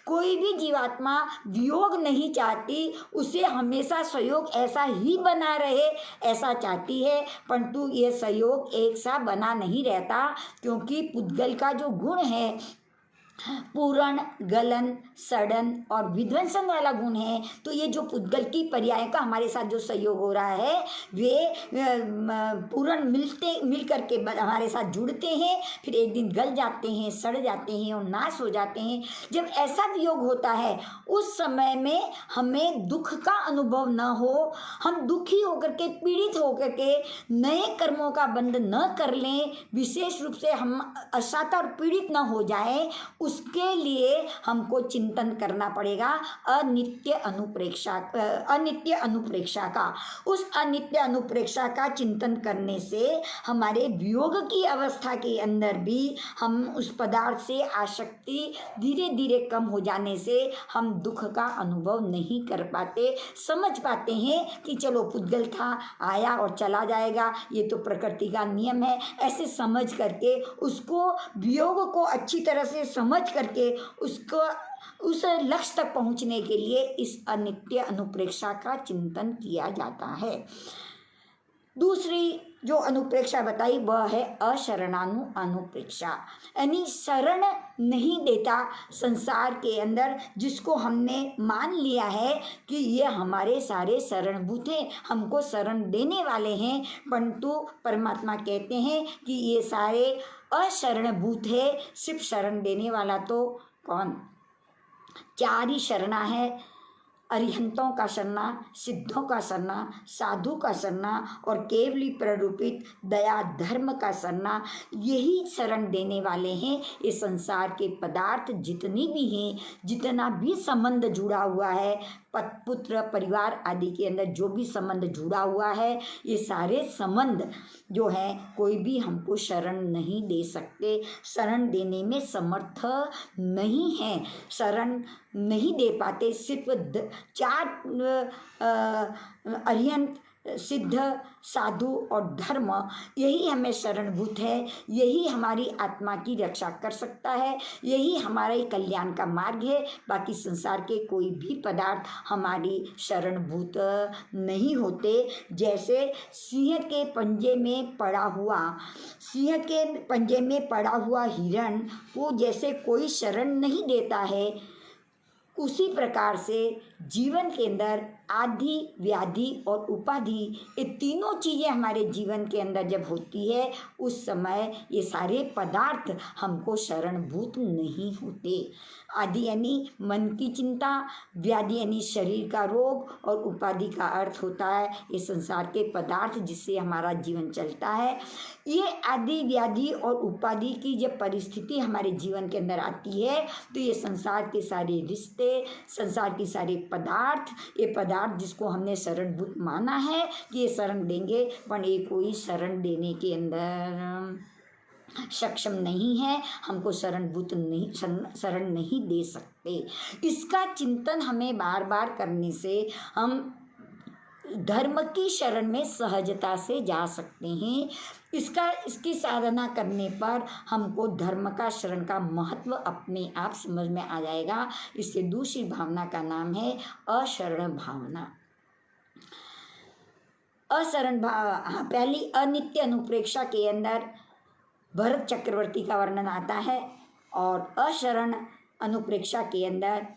कोई भी जीवात्मा वियोग नहीं चाहती, उसे हमेशा संयोग ऐसा ही बना रहे ऐसा चाहती है, परंतु ये संयोग एक सा बना नहीं रहता, क्योंकि पुद्गल का जो गुण है, पूरण, गलन, सड़न और विध्वंसन वाला गुण है, तो ये जो पुद्गल की पर्याय का हमारे साथ जो सहयोग हो रहा है, वे पूरण मिल करके हमारे साथ जुड़ते हैं, फिर एक दिन गल जाते हैं, सड़ जाते हैं और नाश हो जाते हैं। जब ऐसा वियोग होता है, उस समय में हमें दुख का अनुभव न हो, हम दुखी होकर के, पीड़ित होकर के नए कर्मों का बंध न कर लें, विशेष रूप से हम अशांत और पीड़ित न हो जाएं, उसके लिए हमको चिंतन करना पड़ेगा अनित्य अनुप्रेक्षा का। उस अनित्य अनुप्रेक्षा का चिंतन करने से हमारे वियोग की अवस्था के अंदर भी हम उस पदार्थ से आसक्ति धीरे धीरे कम हो जाने से हम दुख का अनुभव नहीं कर पाते, समझ पाते हैं कि चलो पुद्गल था, आया और चला जाएगा, ये तो प्रकृति का नियम है। ऐसे समझ करके उसको, वियोग को अच्छी तरह से समझ करके उसको उस लक्ष्य तक पहुंचने के लिए इस अनित्य अनुप्रेक्षा का चिंतन किया जाता है। दूसरी जो अनुप्रेक्षा बताई वह है अशरणानु अनुप्रेक्षा, यानी शरण नहीं देता संसार के अंदर, जिसको हमने मान लिया है कि ये हमारे सारे शरणभूत हैं, हमको शरण देने वाले हैं, परंतु परमात्मा कहते हैं कि ये सारे अशरणभूत है, सिर्फ शरण देने वाला तो कौन, 4 ही शरणा है, अरिहंतों का शरणा, सिद्धों का शरणा, साधु का शरणा और केवली प्ररूपित दया धर्म का शरणा, यही शरण देने वाले हैं। ये संसार के पदार्थ जितनी भी हैं, जितना भी संबंध जुड़ा हुआ है, पुत्र परिवार आदि के अंदर जो भी संबंध जुड़ा हुआ है, ये सारे संबंध जो है कोई भी हमको शरण नहीं दे सकते, शरण देने में समर्थ नहीं है, शरण नहीं दे पाते। सिर्फ चार अरिहंत सिद्ध साधु और धर्म यही हमें शरणभूत है, यही हमारी आत्मा की रक्षा कर सकता है, यही हमारे कल्याण का मार्ग है। बाकी संसार के कोई भी पदार्थ हमारी शरणभूत नहीं होते। जैसे सिंह के पंजे में पड़ा हुआ हिरण को जैसे कोई शरण नहीं देता है, उसी प्रकार से जीवन के अंदर आदि व्याधि और उपाधि ये तीनों चीज़ें हमारे जीवन के अंदर जब होती है, उस समय ये सारे पदार्थ हमको शरणभूत नहीं होते। आदि यानी मन की चिंता, व्याधि यानी शरीर का रोग, और उपाधि का अर्थ होता है ये संसार के पदार्थ जिससे हमारा जीवन चलता है। ये आदि व्याधि और उपाधि की जब परिस्थिति हमारे जीवन के अंदर आती है, तो ये संसार के सारे रिश्ते, संसार के सारे पदार्थ, ये पदार्थ जिसको हमने शरणभूत माना है कि ये शरण देंगे, पर ये कोई शरण देने के अंदर सक्षम नहीं है, हमको शरण नहीं दे सकते। इसका चिंतन हमें बार बार करने से हम धर्म की शरण में सहजता से जा सकते हैं। इसकी साधना करने पर हमको धर्म का शरण का महत्व अपने आप समझ में आ जाएगा। इससे दूसरी भावना का नाम है अशरण भावना। पहली अनित्य अनुप्रेक्षा के अंदर भरत चक्रवर्ती का वर्णन आता है, और अशरण अनुप्रेक्षा के अंदर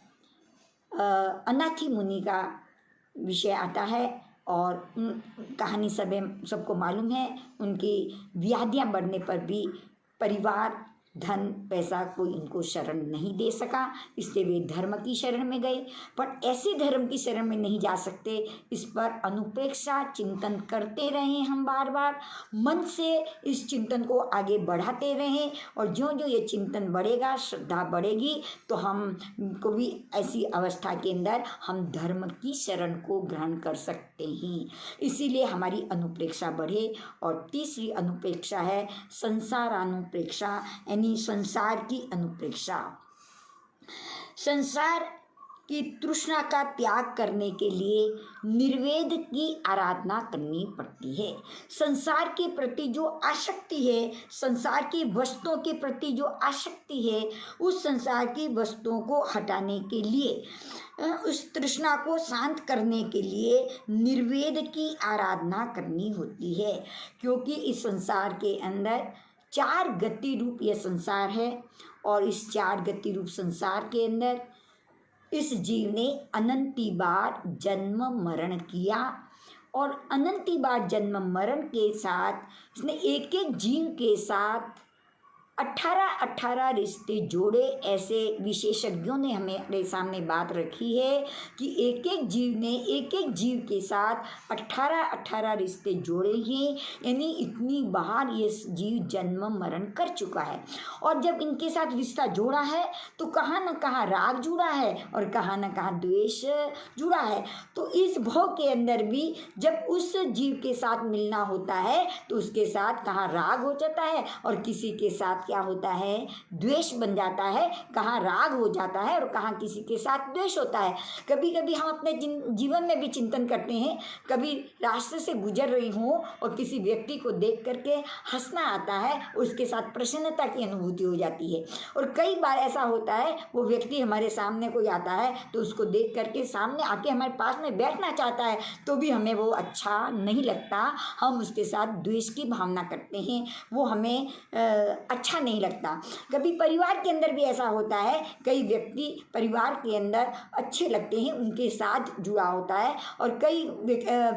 अनाथी मुनि का विषय आता है। और कहानी सबको मालूम है, उनकी व्याधियाँ बढ़ने पर भी परिवार, धन, पैसा कोई उनको शरण नहीं दे सका, इसलिए वे धर्म की शरण में गए। पर ऐसे धर्म की शरण में नहीं जा सकते, इस पर अनुपेक्षा चिंतन करते रहें, हम बार बार मन से इस चिंतन को आगे बढ़ाते रहें, और जो जो ये चिंतन बढ़ेगा, श्रद्धा बढ़ेगी, तो हम को भी ऐसी अवस्था के अंदर हम धर्म की शरण को ग्रहण कर सकते हैं। इसीलिए हमारी अनुप्रेक्षा बढ़े। और तीसरी अनुप्रेक्षा है संसारानुप्रेक्षा, संसार की अनुप्रेक्षा। संसार की तृष्णा का त्याग करने के लिए निर्वेद की आराधना करनी पड़ती है। संसार के प्रति जो आसक्ति है, संसार की वस्तुओं के प्रति जो आसक्ति है, उस संसार की वस्तुओं को हटाने के लिए, उस तृष्णा को शांत करने के लिए निर्वेद की आराधना करनी होती है। क्योंकि इस संसार के अंदर चार गति रूप यह संसार है, और इस चार गति रूप संसार के अंदर इस जीव ने अनंती बार जन्म मरण किया, और अनंती बार जन्म मरण के साथ इसने एक एक जीव के साथ 18 रिश्ते जोड़े। ऐसे विशेषज्ञों ने हमारे सामने बात रखी है कि एक एक जीव ने एक एक जीव के साथ 18 रिश्ते जोड़े हैं, यानी इतनी बार ये जीव जन्म मरण कर चुका है। और जब इनके साथ रिश्ता जोड़ा है, तो कहाँ न कहाँ राग जुड़ा है और कहाँ न कहाँ द्वेष जुड़ा है। तो इस भव के अंदर भी जब उस जीव के साथ मिलना होता है, तो उसके साथ कहाँ राग हो जाता है, और किसी के साथ क्या होता है, द्वेष बन जाता है। कहाँ राग हो जाता है और कहाँ किसी के साथ द्वेष होता है। कभी कभी हम अपने जीवन में भी चिंतन करते हैं, कभी रास्ते से गुजर रही हूँ और किसी व्यक्ति को देख करके हंसना आता है, उसके साथ प्रसन्नता की अनुभूति हो जाती है। और कई बार ऐसा होता है, वो व्यक्ति हमारे सामने कोई आता है तो उसको देख करके सामने आके हमारे पास में बैठना चाहता है, तो भी हमें वो अच्छा नहीं लगता, हम उसके साथ द्वेष की भावना करते हैं, वो हमें अच्छा नहीं लगता। कभी परिवार के अंदर भी ऐसा होता है, कई व्यक्ति परिवार के अंदर अच्छे लगते हैं, उनके साथ जुड़ा होता है, और कई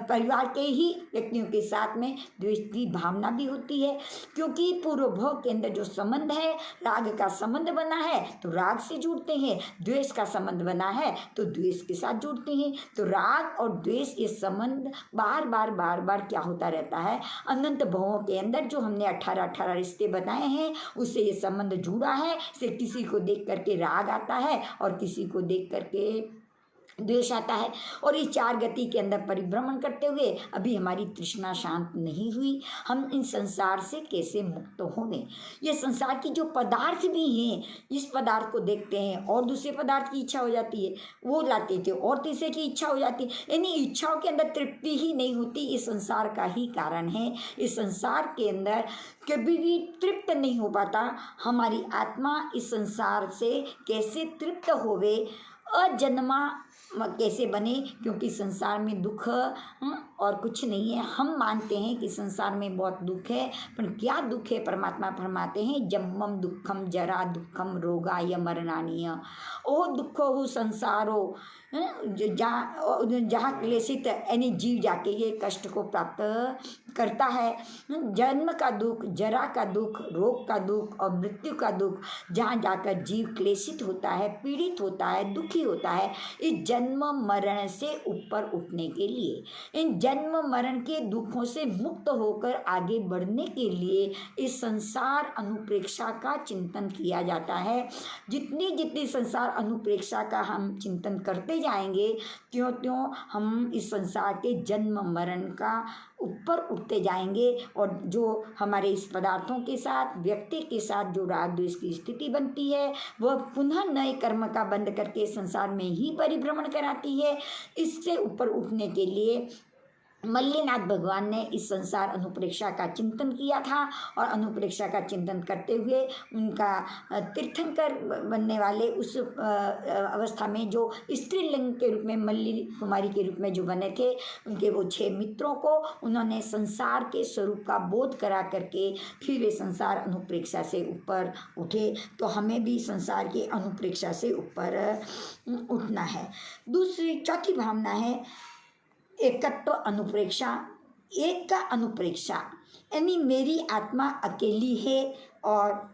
परिवार के ही व्यक्तियों के साथ में द्वेष की भावना भी होती है। क्योंकि पूर्व भोग के अंदर जो संबंध है, राग का संबंध बना है तो राग से जुड़ते हैं, द्वेष का संबंध बना है तो द्वेष के साथ जुड़ते हैं। तो राग और द्वेष ये संबंध बार बार क्या होता रहता है, अनंत भवों के अंदर जो हमने 18 रिश्ते बताए हैं, उससे ये संबंध जुड़ा है। से किसी को देख करके राग आता है और किसी को देख करके द्वेष आता है। और इस चार गति के अंदर परिभ्रमण करते हुए अभी हमारी तृष्णा शांत नहीं हुई। हम इन संसार से कैसे मुक्त होंगे? ये संसार की जो पदार्थ भी हैं, इस पदार्थ को देखते हैं और दूसरे पदार्थ की इच्छा हो जाती है, वो लाते थे और तीसरे की इच्छा हो जाती है। यानी इच्छाओं के अंदर तृप्ति ही नहीं होती। इस संसार का ही कारण है। इस संसार के अंदर कभी भी तृप्त नहीं हो पाता। हमारी आत्मा इस संसार से कैसे तृप्त होवे, अजन्मा कैसे बने? क्योंकि संसार में दुख और कुछ नहीं है। हम मानते हैं कि संसार में बहुत दुख है, पर क्या दुख है? परमात्मा फरमाते हैं जन्मम दुखम जरा दुखम रोगाय मरणानीय। ओ दुखो हो संसारो, जहाँ क्लेशित यानी जीव जाके ये कष्ट को प्राप्त करता है। जन्म का दुख, जरा का दुख, रोग का दुख और मृत्यु का दुख, जहाँ जाकर जीव क्लेशित होता है, पीड़ित होता है, दुखी होता है। इस जन्म मरण से ऊपर उठने के लिए, इन जन्म मरण के दुखों से मुक्त होकर आगे बढ़ने के लिए इस संसार अनुप्रेक्षा का चिंतन किया जाता है। जितनी जितनी संसार अनुप्रेक्षा का हम चिंतन करते जाएंगे, त्यों त्यों हम इस संसार के जन्म मरण का ऊपर उठते जाएंगे। और जो हमारे इस पदार्थों के साथ, व्यक्ति के साथ जो राग द्वेष की स्थिति बनती है, वह पुनः नए कर्म का बंध करके संसार में ही परिभ्रमण कराती है। इससे ऊपर उठने के लिए मल्लीनाथ भगवान ने इस संसार अनुप्रेक्षा का चिंतन किया था। और अनुप्रेक्षा का चिंतन करते हुए उनका तीर्थंकर बनने वाले उस अवस्था में जो स्त्रीलिंग के रूप में मल्ली कुमारी के रूप में जो बने थे, उनके वो 6 मित्रों को उन्होंने संसार के स्वरूप का बोध करा करके फिर वे संसार अनुप्रेक्षा से ऊपर उठे। तो हमें भी संसार की अनुप्रेक्षा से ऊपर उठना है। दूसरी चौथी भावना है एकत्व अनुप्रेक्षा। एक का अनुप्रेक्षा यानी मेरी आत्मा अकेली है और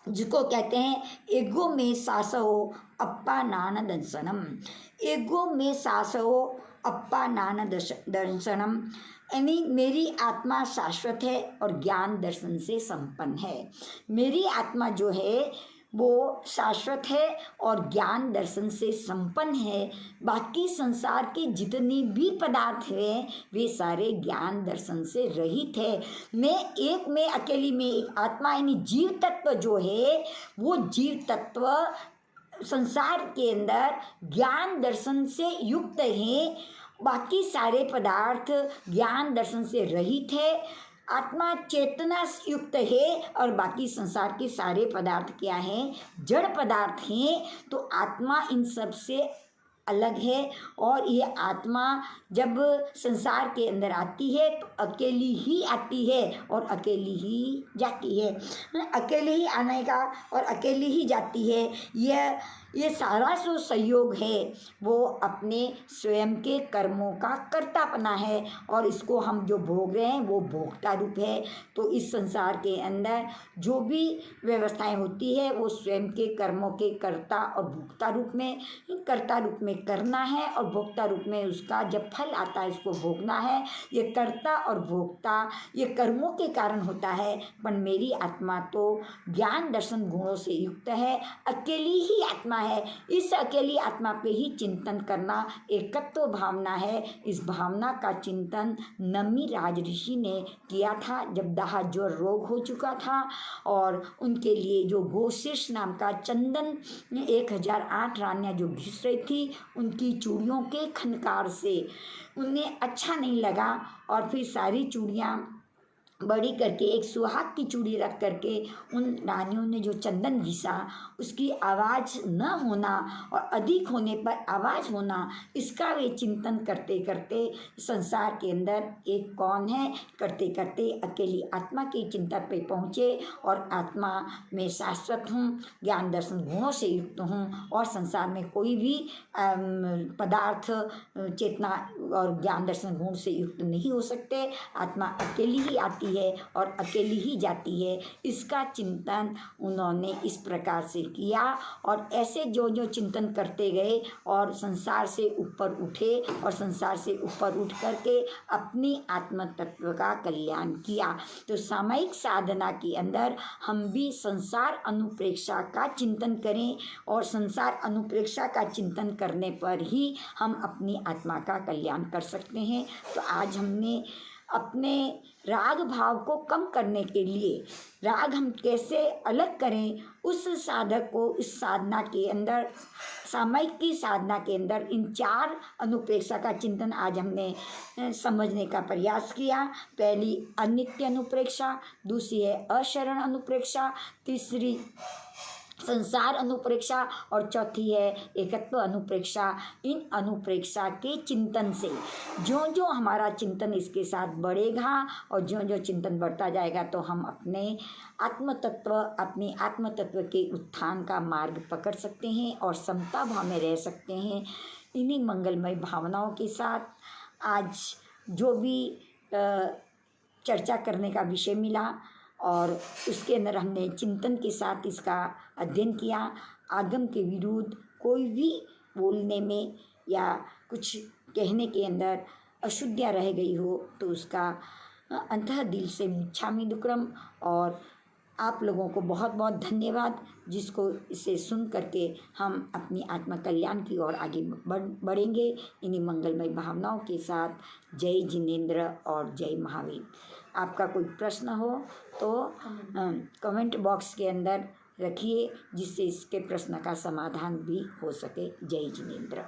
जिसको कहते हैं एगो में सासो अप्पा नान दर्शनम। एगो में सासो अप्पा नान दर्शनम यानी मेरी आत्मा शाश्वत है और ज्ञान दर्शन से संपन्न है। मेरी आत्मा जो है वो शाश्वत है और ज्ञान दर्शन से संपन्न है। बाकी संसार के जितने भी पदार्थ हैं वे सारे ज्ञान दर्शन से रहित है। मैं एक में अकेली में एक आत्मा यानी जीव तत्व जो है, वो जीव तत्व संसार के अंदर ज्ञान दर्शन से युक्त है। बाकी सारे पदार्थ ज्ञान दर्शन से रहित है। आत्मा चेतना युक्त है और बाकी संसार के सारे पदार्थ क्या हैं? जड़ पदार्थ हैं। तो आत्मा इन सब से अलग है। और ये आत्मा जब संसार के अंदर आती है तो अकेली ही आती है और अकेली ही जाती है। अकेले ही आने का और अकेली ही जाती है। ये सारा जो संयोग है वो अपने स्वयं के कर्मों का कर्तापना है और इसको हम जो भोग रहे हैं वो भोक्ता रूप है। तो इस संसार के अंदर जो भी व्यवस्थाएं होती है वो स्वयं के कर्मों के कर्ता और भोक्ता रूप में, कर्ता रूप में करना है और भोक्ता रूप में उसका जब फल आता है इसको भोगना है। ये कर्ता और भोक्ता ये कर्मों के कारण होता है। पर मेरी आत्मा तो ज्ञान दर्शन गुणों से युक्त है, अकेली ही आत्मा है। इस अकेली आत्मा पे ही चिंतन करना एकत्व भावना है। इस भावना का चिंतन नमी राज ऋषि ने किया था जब दाह ज्वर रोग हो चुका था और उनके लिए जो गोशीर्ष नाम का चंदन 1008 रानियाँ जो घिस रही थी, उनकी चूड़ियों के खनकार से उन्हें अच्छा नहीं लगा और फिर सारी चूड़ियाँ बड़ी करके एक सुहाग की चूड़ी रख करके उन रानियों ने जो चंदन घिसा उसकी आवाज़ न होना और अधिक होने पर आवाज़ होना, इसका वे चिंतन करते करते संसार के अंदर एक कौन है करते करते अकेली आत्मा की चिंता पे पहुँचे और आत्मा में शाश्वत हूँ, ज्ञान दर्शन गुणों से युक्त हूँ और संसार में कोई भी पदार्थ चेतना और ज्ञान दर्शन गुण से युक्त नहीं हो सकते। आत्मा अकेली ही आती है और अकेली ही जाती है। इसका चिंतन उन्होंने इस प्रकार से किया और ऐसे जो जो चिंतन करते गए और संसार से ऊपर उठे और संसार से ऊपर उठ करके अपनी आत्म तत्व का कल्याण किया। तो सामयिक साधना के अंदर हम भी संसार अनुप्रेक्षा का चिंतन करें और संसार अनुप्रेक्षा का चिंतन करने पर ही हम अपनी आत्मा का कल्याण कर सकते हैं। तो आज हमने अपने राग भाव को कम करने के लिए राग हम कैसे अलग करें उस साधक को इस साधना के अंदर सामयिक की साधना के अंदर इन 4 अनुप्रेक्षा का चिंतन आज हमने समझने का प्रयास किया। पहली अनित्य अनुप्रेक्षा, दूसरी है अशरण अनुप्रेक्षा, तीसरी संसार अनुप्रेक्षा और चौथी है एकत्व अनुप्रेक्षा। इन अनुप्रेक्षा के चिंतन से जो जो हमारा चिंतन इसके साथ बढ़ेगा और जो जो चिंतन बढ़ता जाएगा तो हम अपने अपनी आत्म तत्व के उत्थान का मार्ग पकड़ सकते हैं और समता भाव में रह सकते हैं। इन्हीं मंगलमय भावनाओं के साथ आज जो भी चर्चा करने का विषय मिला और उसके अंदर हमने चिंतन के साथ इसका अध्ययन किया। आगम के विरुद्ध कोई भी बोलने में या कुछ कहने के अंदर अशुद्धियाँ रह गई हो तो उसका अंतः दिल से मिच्छामि दुक्कडम। और आप लोगों को बहुत बहुत धन्यवाद जिसको इसे सुन करके हम अपनी आत्मा कल्याण की ओर आगे बढ़ेंगे। इन्हीं मंगलमय भावनाओं के साथ जय जिनेंद्र और जय महावीर। आपका कोई प्रश्न हो तो कमेंट बॉक्स के अंदर रखिए जिससे इसके प्रश्न का समाधान भी हो सके। जय जिनेंद्र।